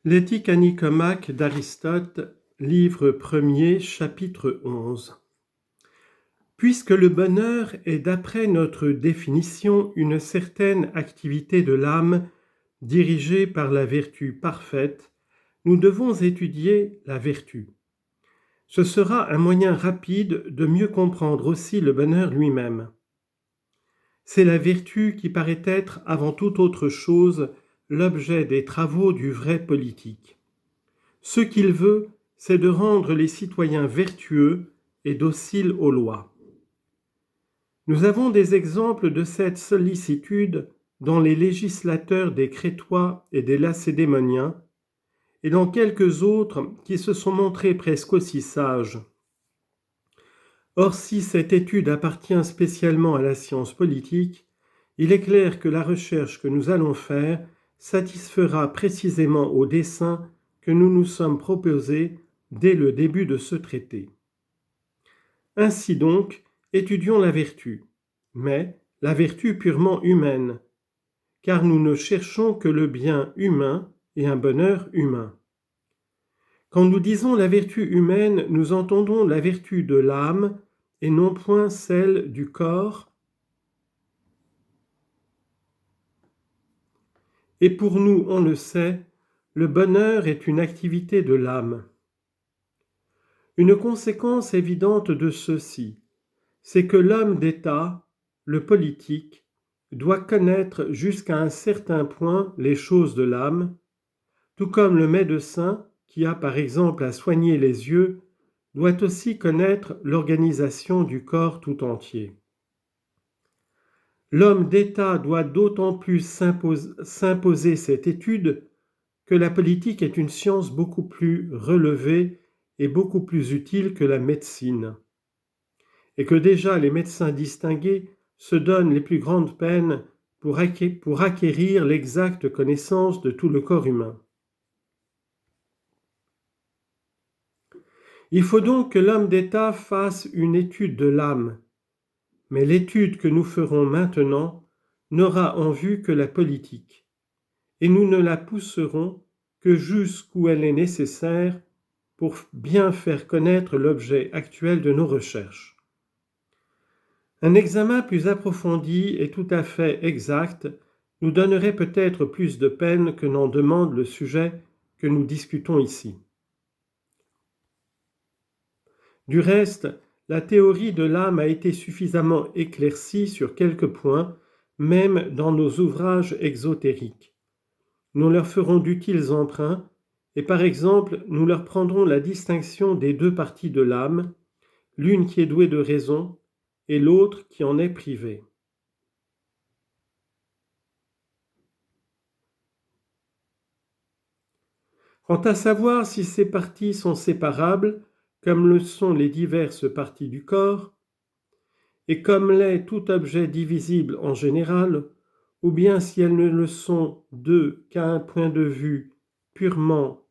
L'éthique à Nicomaque d'Aristote, livre 1er, chapitre 11. Puisque le bonheur est d'après notre définition une certaine activité de l'âme dirigée par la vertu parfaite, nous devons étudier la vertu. Ce sera un moyen rapide de mieux comprendre aussi le bonheur lui-même. C'est la vertu qui paraît être, avant toute autre chose, l'objet des travaux du vrai politique. Ce qu'il veut, c'est de rendre les citoyens vertueux et dociles aux lois. Nous avons des exemples de cette sollicitude dans les législateurs des Crétois et des Lacédémoniens, et dans quelques autres qui se sont montrés presque aussi sages. Or, si cette étude appartient spécialement à la science politique, il est clair que la recherche que nous allons faire satisfera précisément au dessein que nous nous sommes proposés dès le début de ce traité. Ainsi donc, étudions la vertu, mais la vertu purement humaine, car nous ne cherchons que le bien humain et un bonheur humain. Quand nous disons la vertu humaine, nous entendons la vertu de l'âme et non point celle du corps. Et pour nous, on le sait, le bonheur est une activité de l'âme. Une conséquence évidente de ceci, c'est que l'homme d'État, le politique, doit connaître jusqu'à un certain point les choses de l'âme, tout comme le médecin, qui a par exemple à soigner les yeux, doit aussi connaître l'organisation du corps tout entier. L'homme d'État doit d'autant plus s'imposer cette étude que la politique est une science beaucoup plus relevée et beaucoup plus utile que la médecine, et que déjà les médecins distingués se donnent les plus grandes peines pour acquérir l'exacte connaissance de tout le corps humain. Il faut donc que l'homme d'État fasse une étude de l'âme, mais l'étude que nous ferons maintenant n'aura en vue que la politique, et nous ne la pousserons que jusqu'où elle est nécessaire pour bien faire connaître l'objet actuel de nos recherches. Un examen plus approfondi et tout à fait exact nous donnerait peut-être plus de peine que n'en demande le sujet que nous discutons ici. Du reste, la théorie de l'âme a été suffisamment éclaircie sur quelques points, même dans nos ouvrages exotériques. Nous leur ferons d'utiles emprunts, et par exemple, nous leur prendrons la distinction des deux parties de l'âme, l'une qui est douée de raison et l'autre qui en est privée. Quant à savoir si ces parties sont séparables, comme le sont les diverses parties du corps, et comme l'est tout objet divisible en général, ou bien si elles ne le sont qu'à un point de vue purement